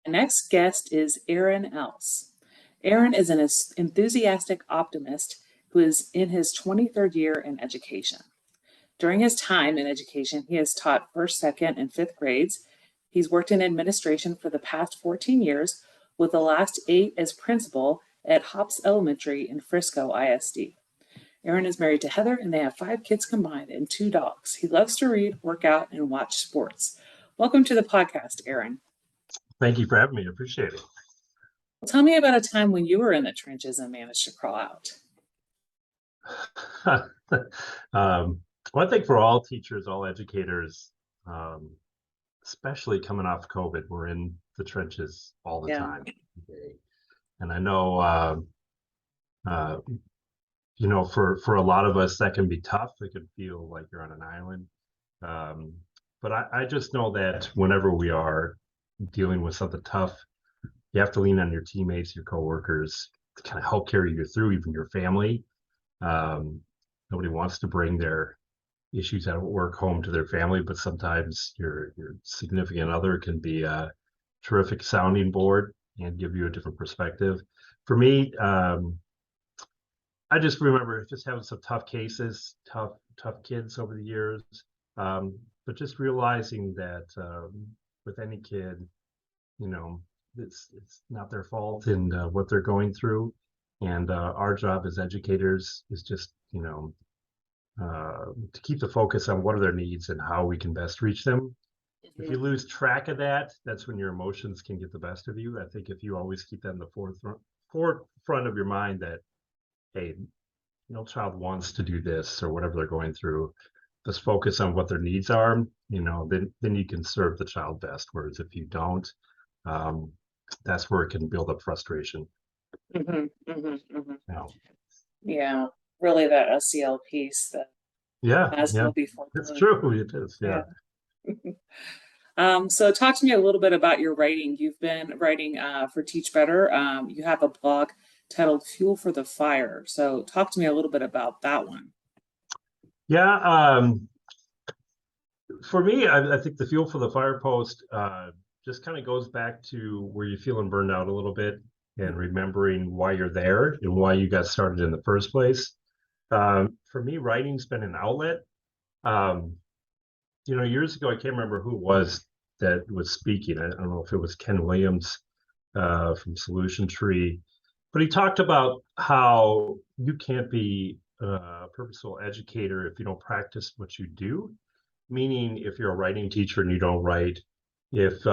The next guest is Aaron Else. Aaron is an enthusiastic optimist who is in his 23rd year in education. During his time in education, he has taught first, second, and fifth grades. He's worked in administration for the past 14 years, with the last 8 as principal at Hosp Elementary in Frisco ISD. Aaron is married to Heather, and they have 5 kids combined and 2 dogs. He loves to read, work out, and watch sports. Welcome to the podcast, Aaron. Thank you for having me. I appreciate it. Well, tell me about a time when you were in the trenches and managed to crawl out. Well, I think for all teachers, all educators, especially coming off COVID, we're in the trenches all the time. And I know, for a lot of us, that can be tough. It can feel like you're on an island. But I just know that whenever we are dealing with something tough, you have to lean on your teammates, your coworkers to kind of help carry you through, even your family. Nobody wants to bring their issues at work home to their family, but sometimes your significant other can be a terrific sounding board and give you a different perspective. For me, I just remember just having some tough cases, tough kids over the years, but just realizing that with any kid, it's not their fault in what they're going through, and our job as educators is just to keep the focus on what are their needs and how we can best reach them. If you lose track of that, that's when your emotions can get the best of you. I think if you always keep that in the forefront of your mind, that hey, no child wants to do this or whatever they're going through, just focus on what their needs are, then you can serve the child best. Whereas if you don't, that's where it can build up frustration. Yeah, really that SEL piece that will be it's true. It is. So talk to me a little bit about your writing. You've been writing for Teach Better. You have a blog titled Fuel for the Fire. So talk to me a little bit about that one. For me, I think the Fuel for the Fire post just kind of goes back to where you're feeling burned out a little bit and remembering why you're there and why you got started in the first place. For me, writing's been an outlet. Years ago, I can't remember who it was that was speaking. I don't know if it was Ken Williams from Solution Tree, but he talked about how you can't be a purposeful educator if you don't practice what you do. Meaning, if you're a writing teacher and you don't write, if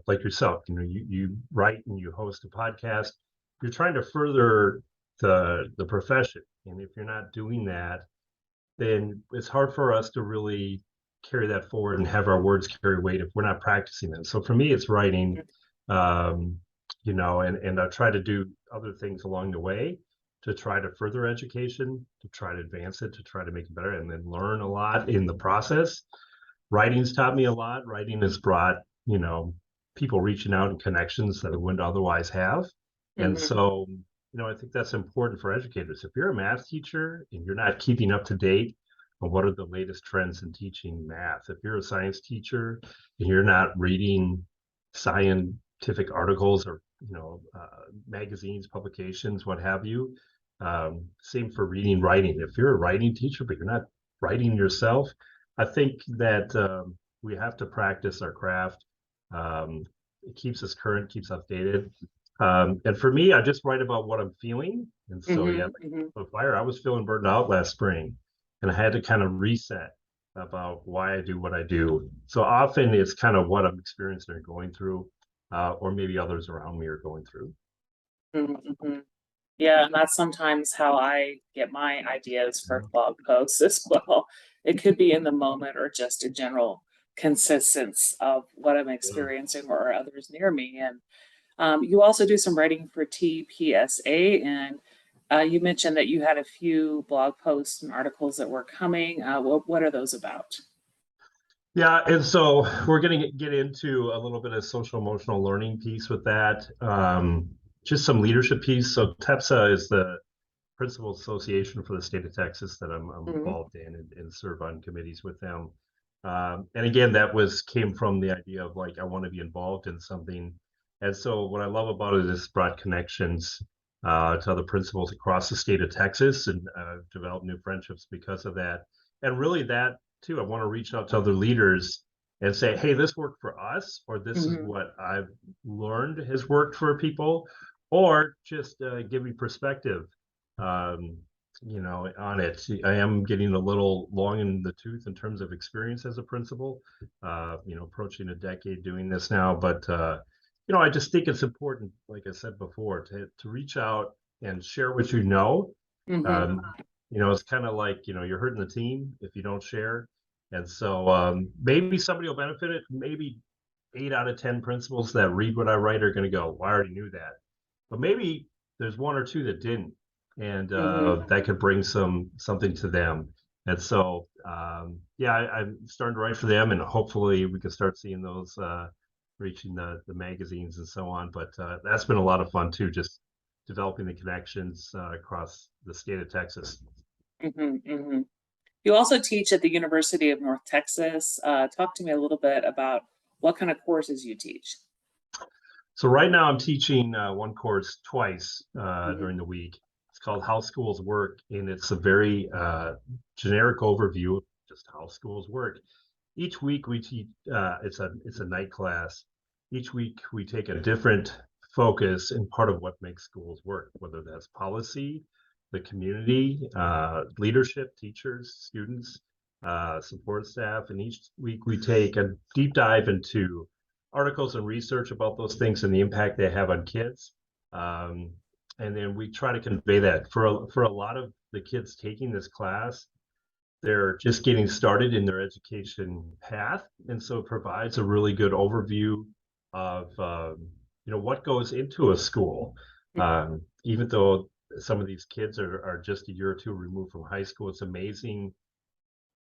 like yourself, you write and you host a podcast, you're trying to further the profession. And if you're not doing that, then it's hard for us to really carry that forward and have our words carry weight if we're not practicing them. So for me, it's writing, and I try to do other things along the way to try to further education, to try to advance it, to try to make it better, and then learn a lot in the process. Writing's taught me a lot. Writing has brought, people reaching out and connections that I wouldn't otherwise have. And so, I think that's important for educators. If you're a math teacher and you're not keeping up to date on what are the latest trends in teaching math, if you're a science teacher and you're not reading scientific articles or magazines, publications, what have you, same for writing. If you're a writing teacher but you're not writing yourself, I think that we have to practice our craft. It keeps us current, keeps updated. And for me, I just write about what I'm feeling. And so, fire, I was feeling burned out last spring, and I had to kind of reset about why I do what I do. So often it's kind of what I'm experiencing or going through, or maybe others around me are going through. Yeah, and that's sometimes how I get my ideas for blog posts as well. It could be in the moment or just a general consistency of what I'm experiencing or others near me. And you also do some writing for TPSA, and you mentioned that you had a few blog posts and articles that were coming. What are those about? Yeah, and so we're going to get into a little bit of social emotional learning piece with that. Just some leadership piece. So TEPSA is the Principal Association for the state of Texas that I'm involved in and serve on committees with them. And again, that came from the idea of I want to be involved in something And so what I love about it is brought connections to other principals across the state of Texas, and developed new friendships because of that. And really that too, I want to reach out to other leaders and say, hey, this worked for us, or this is what I've learned has worked for people, or just give me perspective, um, on it. I am getting a little long in the tooth in terms of experience as a principal, approaching a decade doing this now, but I just think it's important, like I said before, to reach out and share what you know. Um, it's kind of like, you're hurting the team if you don't share. And so maybe somebody will benefit it. Maybe 8 out of 10 principals that read what I write are going to go, well, I already knew that. But maybe there's 1 or 2 that didn't, and that could bring something to them. And so, I'm starting to write for them, and hopefully we can start seeing those reaching the magazines and so on. But that's been a lot of fun too, just developing the connections across the state of Texas. You also teach at the University of North Texas. Talk to me a little bit about what kind of courses you teach. So right now I'm teaching one course twice during the week. It's called How Schools Work, and it's a very generic overview of just how schools work. Each week we teach. It's a night class. Each week we take a different focus in part of what makes schools work, whether that's policy, the community, leadership, teachers, students, support staff, and each week we take a deep dive into articles and research about those things and the impact they have on kids. And then we try to convey that for a lot of the kids taking this class. They're just getting started in their education path, and so it provides a really good overview of what goes into a school. Even though some of these kids are just a year or two removed from high school, it's amazing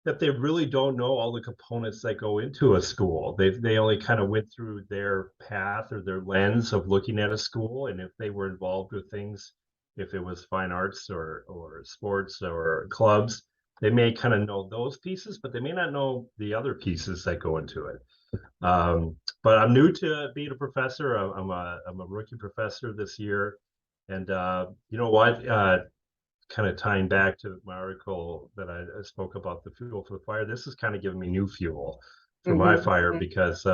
that they really don't know all the components that go into a school. They only kind of went through their path or their lens of looking at a school, and if they were involved with things, if it was fine arts or sports or clubs, they may kind of know those pieces, but they may not know the other pieces that go into it. But I'm new to being a professor. I'm a rookie professor this year, and you know what? Kind of tying back to my article that I spoke about, the fuel for the fire, this is kind of giving me new fuel for my fire, because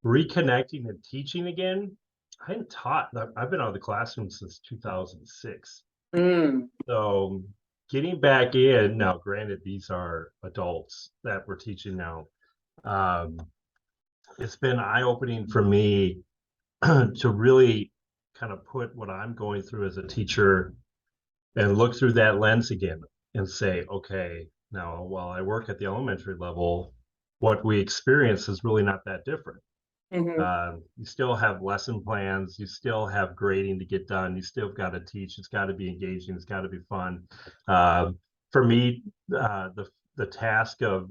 reconnecting and teaching again. I hadn't taught. I've been out of the classroom since 2006. So getting back in now, granted, these are adults that we're teaching now. It's been eye-opening for me to really kind of put what I'm going through as a teacher and look through that lens again and say, okay, now while I work at the elementary level, what we experience is really not that different. You still have lesson plans, you still have grading to get done, you still got to teach, it's got to be engaging, it's got to be fun. For me, the task of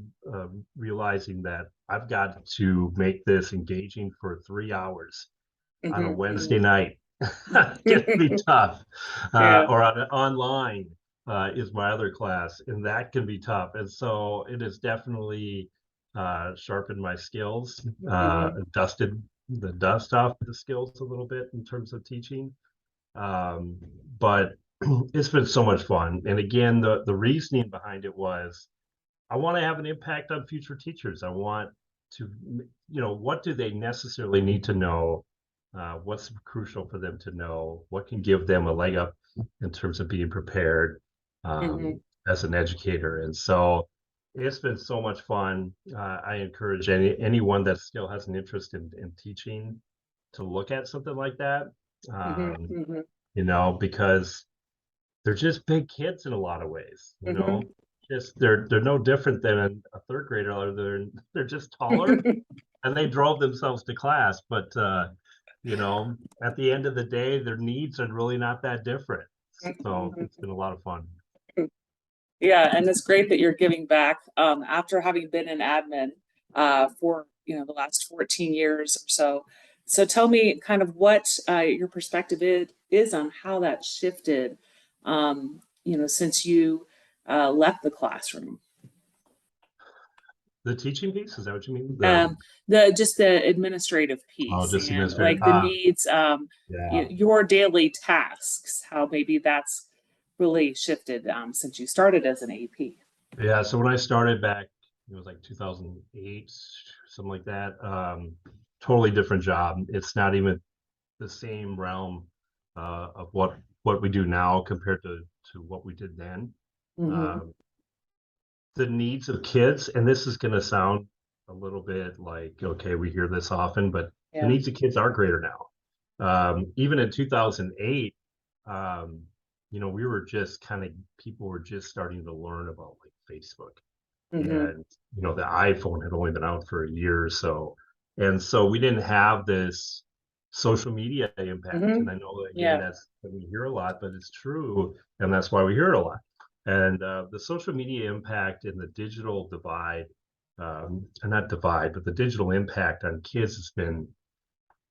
realizing that I've got to make this engaging for 3 hours on a Wednesday night can be tough. Or online is my other class, and that can be tough. And so it has definitely sharpened my skills, dusted the dust off the skills a little bit in terms of teaching. But it's been so much fun. And again, the reasoning behind it was, I want to have an impact on future teachers. I want to, what do they necessarily need to know? What's crucial for them to know? What can give them a leg up in terms of being prepared as an educator? And so it's been so much fun. I encourage anyone that still has an interest in teaching to look at something like that, because they're just big kids in a lot of ways, just they're no different than a third grader, other they're just taller and they drove themselves to class. But at the end of the day, their needs are really not that different. So it's been a lot of fun. Yeah, and it's great that you're giving back after having been in admin for the last 14 years or so. So tell me kind of what your perspective is on how that shifted, since you left the classroom. The teaching piece, is that what you mean? Just the administrative Oh, piece just the and administrative. like the needs, Yeah. your daily tasks, how maybe that's really shifted since you started as an AP. Yeah. So when I started back, it was like 2008, something like that. Totally different job. It's not even the same realm of what we do now compared to what we did then. Mm-hmm. Um, the needs of kids, and this is going to sound a little bit like, okay, we hear this often, but the Yeah. needs of kids are greater now. Even in 2008, um, we were just people were just starting to learn about like Facebook, Mm-hmm. and the iPhone had only been out for a year or so, and so we didn't have this social media impact. Mm-hmm. And I know that, again, Yeah. that's that we hear a lot, but it's true, and that's why we hear it a lot. And the social media impact and the digital divide, not divide, but the digital impact on kids has been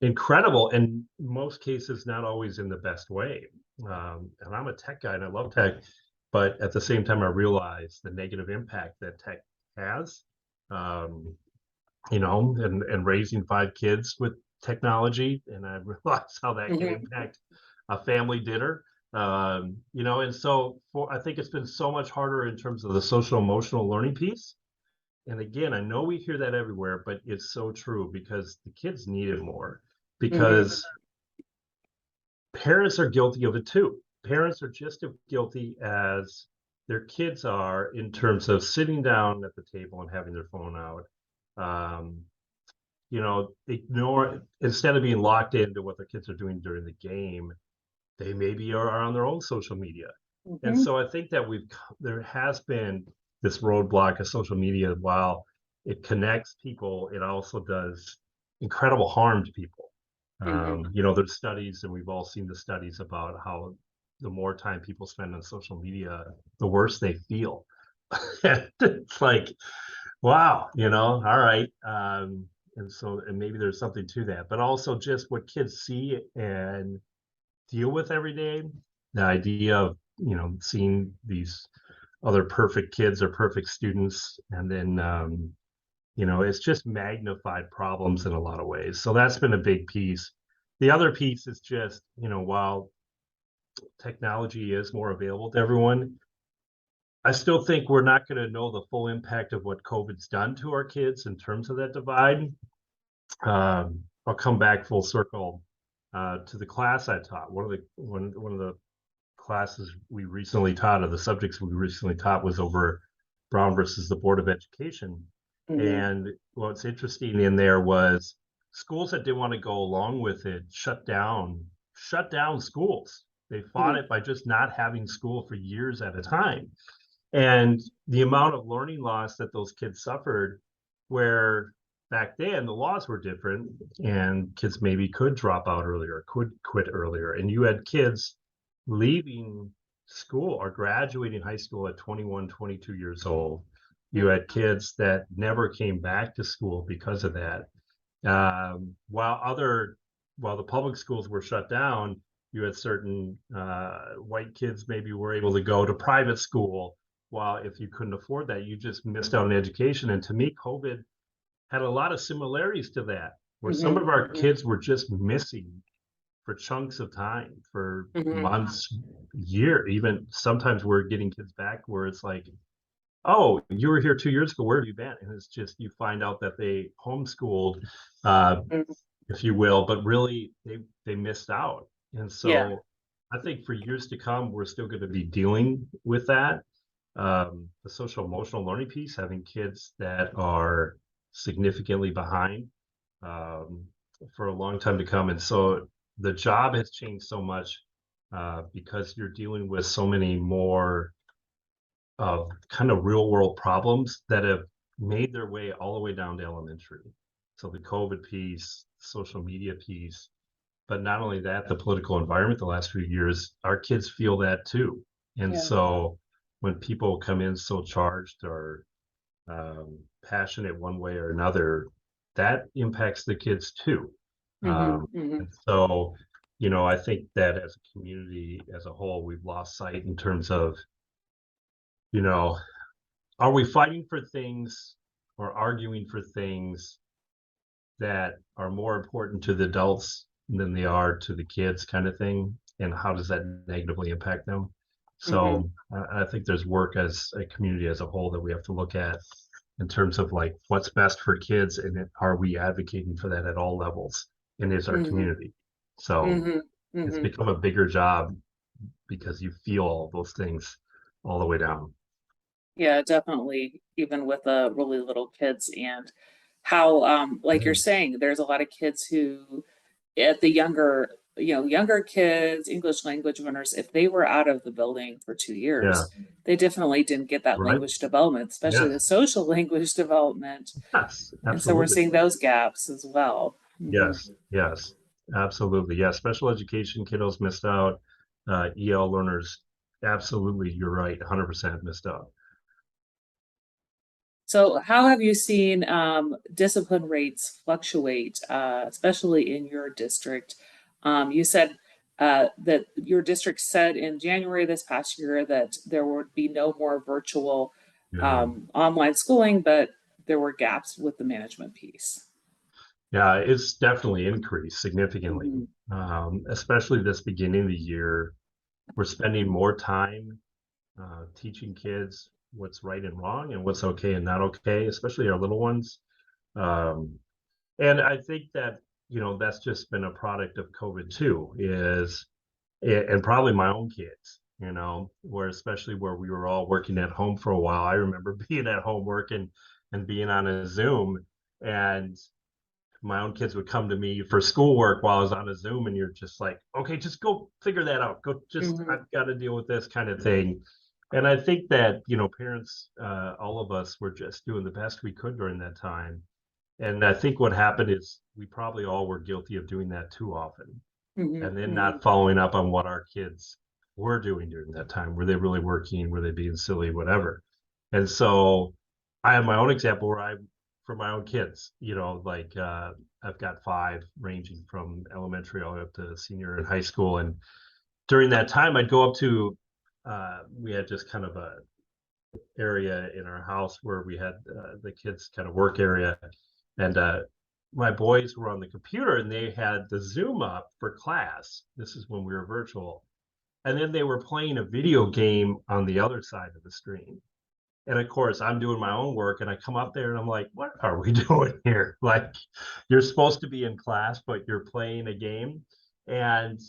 incredible. In most cases, not always in the best way. And I'm a tech guy and I love tech, but at the same time, I realize the negative impact that tech has. Um, and raising 5 kids with technology, and I realize how that can Mm-hmm. impact a family dinner. And so I think it's been so much harder in terms of the social emotional learning piece. And again, I know we hear that everywhere, but it's so true because the kids need it more Mm-hmm. because parents are guilty of it too. Parents are just as guilty as their kids are in terms of sitting down at the table and having their phone out. Um, Ignore, instead of being locked into what the kids are doing during the game, they maybe are on their own social media. And Mm-hmm. so I think that there has been this roadblock of social media. While it connects people, it also does incredible harm to people. Mm-hmm. There's studies, and we've all seen the studies about how the more time people spend on social media, the worse they feel. It's like, wow, all right. And maybe there's something to that, but also just what kids see and deal with every day. The idea of, seeing these other perfect kids or perfect students, and then, it's just magnified problems in a lot of ways. So that's been a big piece. The other piece is just, while technology is more available to everyone, I still think we're not going to know the full impact of what COVID's done to our kids in terms of that divide. I'll come back full circle to the class I taught. One of the classes we recently taught, or the subjects we recently taught, was over Brown versus the Board of Education. Mm-hmm. And what's interesting in there was schools that didn't want to go along with it shut down schools. They fought Mm-hmm. it by just not having school for years at a time. And the amount of learning loss that those kids suffered, where back then the laws were different and kids maybe could drop out earlier, could quit earlier. And you had kids leaving school or graduating high school at 21, 22 years old. You had kids that never came back to school because of that. While the public schools were shut down, you had certain white kids maybe were able to go to private school. While if you couldn't afford that, you just missed out on education. And to me, COVID had a lot of similarities to that, where some Mm-hmm. of our kids were just missing for chunks of time, for Mm-hmm. months, year. Even sometimes we're getting kids back where it's like, oh, you were here 2 years ago. Where have you been? And it's just, you find out that they homeschooled, uh, Mm-hmm. if you will, but really they missed out. And Yeah. so I think for years to come, we're still going to be dealing with that. The social emotional learning piece, having kids that are significantly behind um, for a long time to come. And so the job has changed so much because you're dealing with so many more of kind of real world problems that have made their way all the way down to elementary. So the COVID piece, social media piece, but not only that, the political environment the last few years, our kids feel that too. And Yeah. so when people come in so charged or passionate one way or another, that impacts the kids too. Mm-hmm. Um, Mm-hmm. and so, I think that as a community as a whole, we've lost sight in terms of, you know, are we fighting for things or arguing for things that are more important to the adults than they are to the kids, kind of thing, and how does that negatively impact them? Mm-hmm. So I think there's work as a community as a whole that we have to look at in terms of like what's best for kids, and are we advocating for that at all levels, and is our Mm-hmm. community. So Mm-hmm. it's Mm-hmm. become a bigger job because you feel all those things all the way down. Yeah, definitely. Even with really little kids, and how, like you're Mhm. saying, there's a lot of kids who, at the younger, younger kids, English language learners, if they were out of the building for 2 years, Yeah. they definitely didn't get that Right. language development, especially the Yes. social language development. Yes. And so we're Absolutely. seeing those gaps as well. Hmm. Yes, yes, absolutely. Yeah, special education kiddos missed out. EL learners, absolutely, you're right, 100% missed out. So, how have you seen discipline rates fluctuate, especially in your district? You said that your district said in January this past year that there would be no more virtual Yeah, online schooling, but there were gaps with the management piece. yeah, it's definitely increased significantly, Hmm. especially this beginning of the year. We're spending more time teaching kids what's right and wrong and what's okay and not okay, especially our little ones. Um, and I think that, that's just been a product of COVID too, and probably my own kids, where especially where we were all working at home for a while. I remember being at home working and being on a Zoom, and my own kids would come to me for schoolwork while I was on a Zoom, and you're just like, okay, just go figure that out. Go, just Hmm. I've got to deal with this kind of thing. And I think that, parents, all of us were just doing the best we could during that time. And I think what happened is we probably all were guilty of doing that too often, Hmm. and then Hmm. not following up on what our kids were doing during that time. Were they really working? Were they being silly? Whatever. And so I have my own example where for my own kids, like I've got five ranging from elementary all the way up to senior in high school. And during that time, I'd go up to, we had just kind of a area in our house where we had the kids kind of work area. And my boys were on the computer and they had the Zoom up for class. This is when we were virtual. And then they were playing a video game on the other side of the screen. And of course, I'm doing my own work and I come up there and I'm like, what are we doing here? Like, you're supposed to be in class, but you're playing a game. And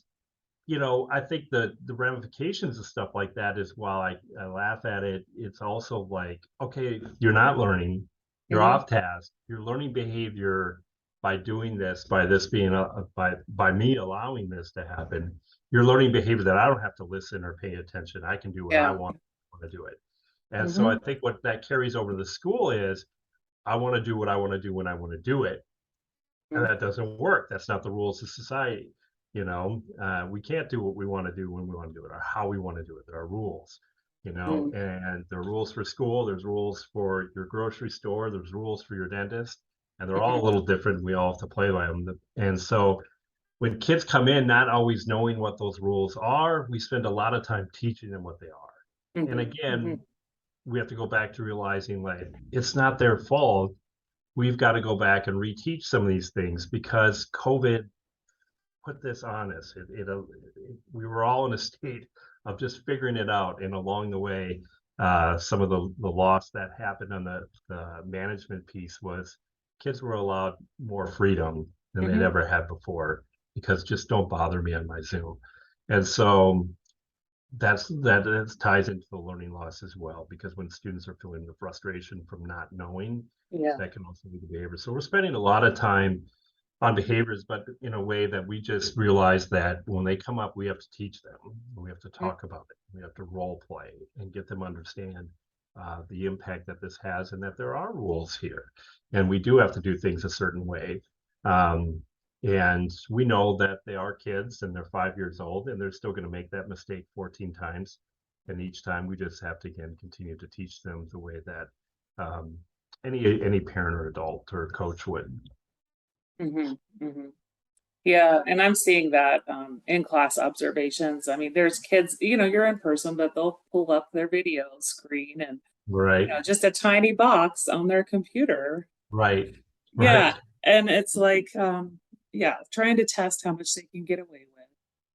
I think the ramifications of stuff like that is, while I laugh at it, it's also like, okay, you're not learning, you're Hmm. off task, you're learning behavior by doing this, by this being by me allowing this to happen. You're learning behavior that I don't have to listen or pay attention. I can do what I Yeah. want to do it. And so I Hmm. think what that carries over to the school is, I want to do what I want to do when I want to do it, and that doesn't work. That's not the rules of society. We can't do what we want to do when we want to do it, or how we want to do it. There are rules, Hmm. and there are rules for school, there's rules for your grocery store, there's rules for your dentist, and they're all Hmm. a little different. We all have to play by them. And so when kids come in not always knowing what those rules are, we spend a lot of time teaching them what they are. And Hmm. Hmm. again, we have to go back to realizing, like, it's not their fault. We've got to go back and reteach some of these things because COVID put this on us. We were all in a state of just figuring it out, and along the way, some of the loss that happened on the management piece was kids were allowed more freedom than they'd Hmm. ever had before, because just don't bother me on my Zoom. And so that ties into the learning loss as well, because when students are feeling the frustration from not knowing, Yeah. that can also lead to behavior. So we're spending a lot of time on behaviors, but in a way that we just realize that when they come up, we have to teach them. We have to talk about it. We have to role play and get them understand the impact that this has, and that there are rules here, and we do have to do things a certain way. Um, and we know that they are kids and they're 5 years old and they're still going to make that mistake 14 times. And each time we just have to, again, continue to teach them the way that um, any parent or adult or coach would. Hmm. Hmm. Yeah, and I'm seeing that in class observations. I mean, there's kids, you're in person, but they'll pull up their video screen and Right. just a tiny box on their computer. Right. Yeah. Right. And it's like, yeah, trying to test how much they can get away with.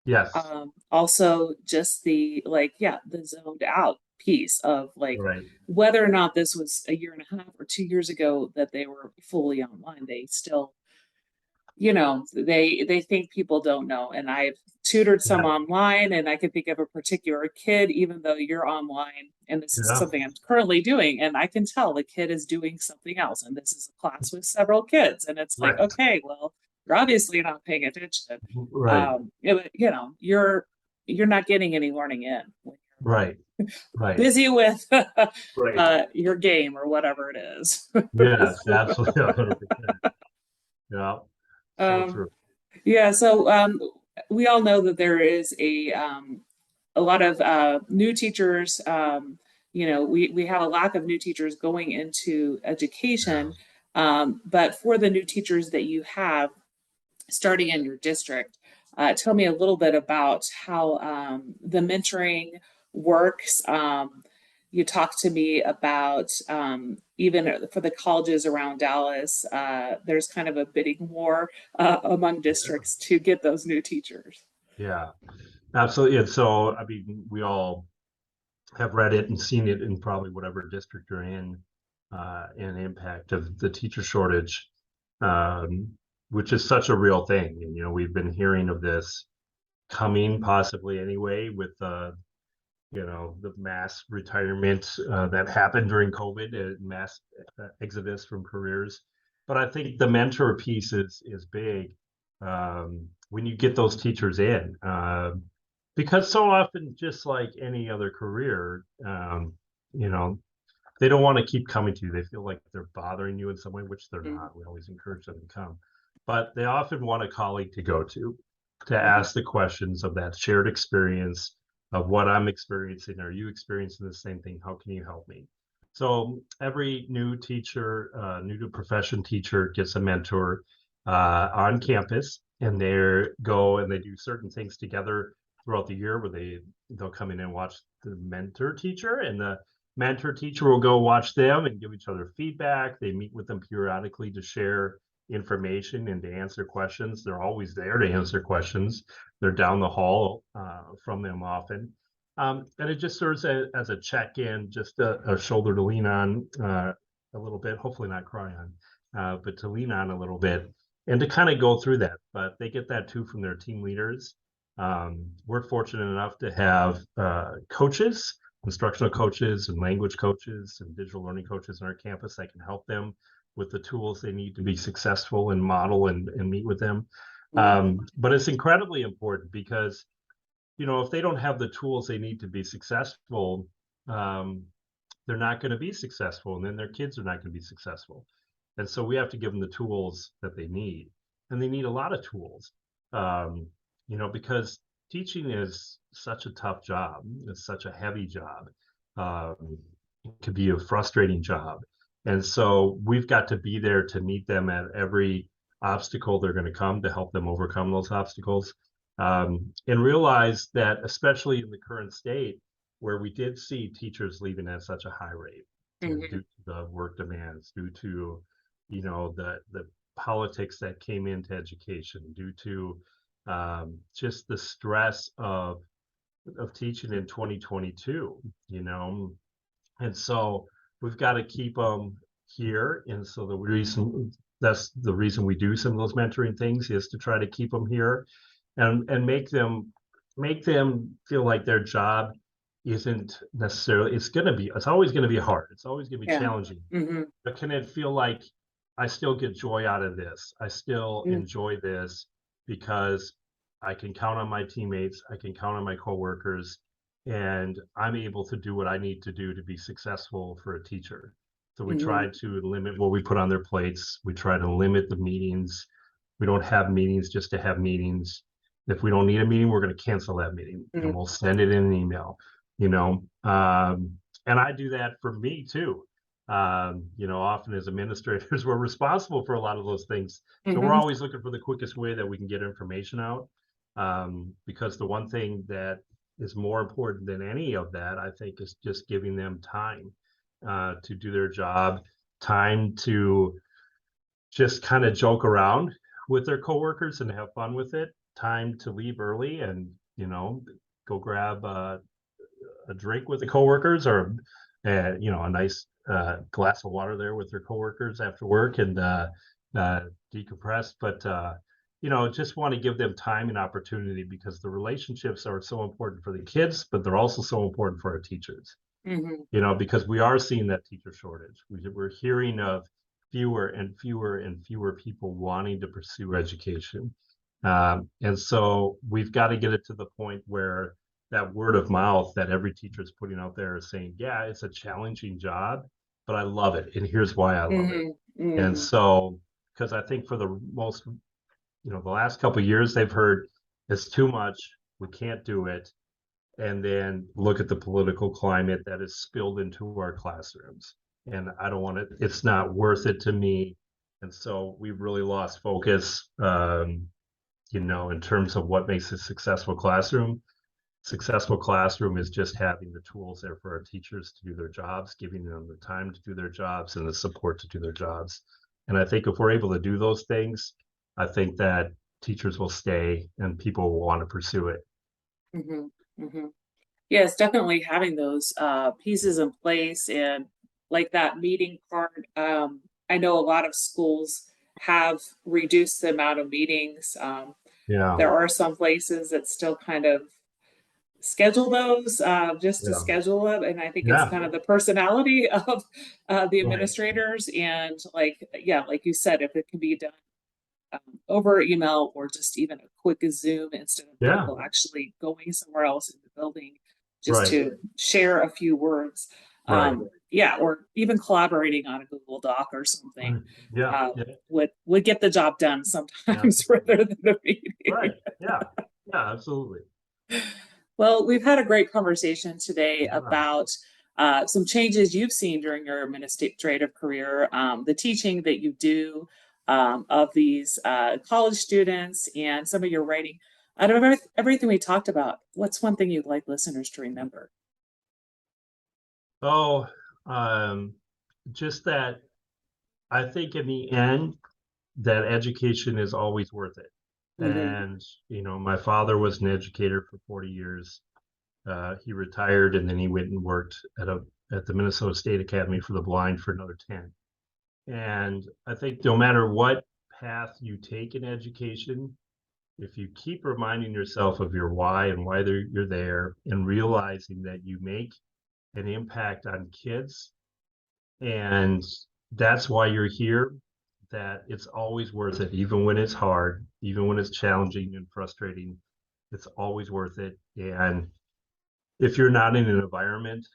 Yes. Also just the like, yeah, the zoned out piece of like Right. whether or not this was a year and a half or 2 years ago that they were fully online, they still, they think people don't know. And I've tutored some Yeah. online, and I can think of a particular kid, even though you're online, and this is Yeah. something I'm currently doing, and I can tell the kid is doing something else. And this is a class with several kids, and it's like, Right. okay, well, you're obviously not paying attention. Right. You're not getting any learning in when Right. you're Right. busy with Right. your game or whatever it is. Yes, absolutely. 100%. Yeah. So um, true. yeah, so we all know that there is a lot of new teachers. We have a lack of new teachers going into education, but for the new teachers that you have starting in your district, tell me a little bit about how the mentoring works. You talked to me about even for the colleges around Dallas, there's kind of a bidding war among Yeah. districts to get those new teachers. Yeah. Absolutely. And so, I mean, we all have read it and seen it in probably whatever district you're in, and impact of the teacher shortage, um, which is such a real thing. And, we've been hearing of this coming possibly anyway with, the mass retirement that happened during COVID, mass exodus from careers. But I think the mentor piece is big, when you get those teachers in, because so often, just like any other career, you know, they don't want to keep coming to you. They feel like they're bothering you in some way, which they're Mhm. not. We always encourage them to come, but they often want a colleague to go to Mhm. ask the questions of that shared experience of what I'm experiencing. Are you experiencing the same thing? How can you help me? So every new teacher, new to profession teacher gets a mentor on campus, and they go and they do certain things together throughout the year where they'll come in and watch the mentor teacher, and the mentor teacher will go watch them and give each other feedback. They meet with them periodically to share information and to answer questions. They're always there to answer questions. They're down the hall from them often. And it just serves as a check-in, just a shoulder to lean on a little bit, hopefully not cry on, but to lean on a little bit and to kind of go through that. But they get that too from their team leaders. We're fortunate enough to have coaches, instructional coaches and language coaches and digital learning coaches on our campus that can help them with the tools they need to be successful and model and meet with them. Mhm. But it's incredibly important because, if they don't have the tools they need to be successful, um, they're not going to be successful, and then their kids are not going to be successful. And so we have to give them the tools that they need, and they need a lot of tools, um, because teaching is such a tough job. It's such a heavy job. It could be a frustrating job, and so we've got to be there to meet them at every obstacle they're going to come to help them overcome those obstacles, and realize that, especially in the current state where we did see teachers leaving at such a high rate, due Mhm. to the work demands, due to the politics that came into education, due to just the stress of teaching in 2022, and so we've got to keep them here. And so that's the reason we do some of those mentoring things, is to try to keep them here and make them feel like their job isn't necessarily, it's always going to be hard, it's always going to be Yeah. challenging, Mhm. but can it feel like I still get joy out of this? I still Mhm. enjoy this because I can count on my teammates, I can count on my coworkers, and I'm able to do what I need to do to be successful for a teacher. So we Mhm. try to limit what we put on their plates. We try to limit the meetings. We don't have meetings just to have meetings. If we don't need a meeting, we're going to cancel that meeting and Mhm. we'll send it in an email, you know. And I do that for me too. Often as administrators, we're responsible for a lot of those things. So we're Mhm. always looking for the quickest way that we can get information out. Because the one thing that is more important than any of that, I think, is just giving them time. to do their job, time to just kind of joke around with their coworkers and have fun with it, time to leave early and, go grab a drink with the coworkers, or a nice glass of water there with their coworkers after work, and decompress. But just want to give them time and opportunity, because the relationships are so important for the kids, but they're also so important for our teachers. Because we are seeing that teacher shortage. We're hearing of fewer and fewer and fewer people wanting to pursue education. And so we've got to get it to the point where that word of mouth that every teacher is putting out there is saying, yeah, it's a challenging job, but I love it. And here's why I love it. And so, because I think for the most, the last couple of years, they've heard it's too much, we can't do it. And then look at the political climate that is spilled into our classrooms. And I don't want it, it's not worth it to me. And so we've really lost focus, in terms of what makes a successful classroom. Successful classroom is just having the tools there for our teachers to do their jobs, giving them the time to do their jobs and the support to do their jobs. And I think if we're able to do those things, I think that teachers will stay and people will want to pursue it. Yes, definitely having those pieces in place, and like that meeting part. I know a lot of schools have reduced the amount of meetings. Yeah. There are some places that still kind of schedule those just to Yeah. schedule it, and I think it's Yeah. kind of the personality of the Right. administrators. And like you said, if it can be done over email, or just even a quick Zoom, instead of Yeah. people actually going somewhere else in the building just Right. to share a few words. Right. Or even collaborating on a Google Doc or something Yeah. Yeah. would get the job done sometimes Absolutely. rather than a meeting. Right. Yeah. Yeah, absolutely. Well, we've had a great conversation today Yeah. about some changes you've seen during your administrative career, the teaching that you do of these college students, and some of your writing. Out of everything we talked about, what's one thing you'd like listeners to remember? Oh, just that I think in the end that education is always worth it. And, my father was an educator for 40 years. He retired and then he went and worked at the Minnesota State Academy for the Blind for another 10. And I think no matter what path you take in education, if you keep reminding yourself of your why and why you're there, and realizing that you make an impact on kids, and that's why you're here, that it's always worth it, even when it's hard, even when it's challenging and frustrating, it's always worth it. And if you're not in an environment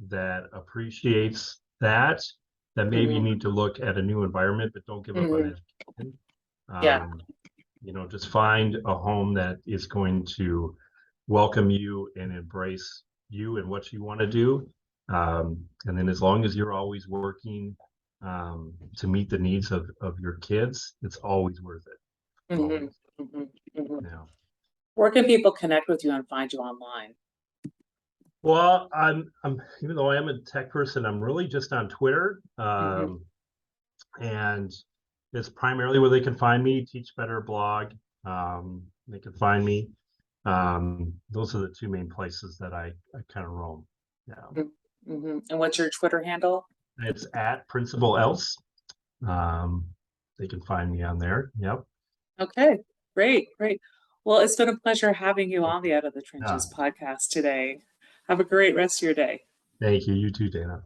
that appreciates that, then maybe you need to look at a new environment, but don't give up on education. Yeah. Just find a home that is going to welcome you and embrace you and what you want to do. And then as long as you're always working to meet the needs of your kids, it's always worth it. Always. Yeah. Where can people connect with you and find you online? Well, I'm even though I am a tech person, I'm really just on Twitter. And it's primarily where they can find me. Teach Better blog. They can find me. Those are the two main places that I kind of roam. Yeah. And what's your Twitter handle? It's at Principal Else. They can find me on there. Yep. Okay, great. Well, it's been a pleasure having you on the Out of the Yeah. Trenches podcast today. Have a great rest of your day. Thank you. You too, Dana.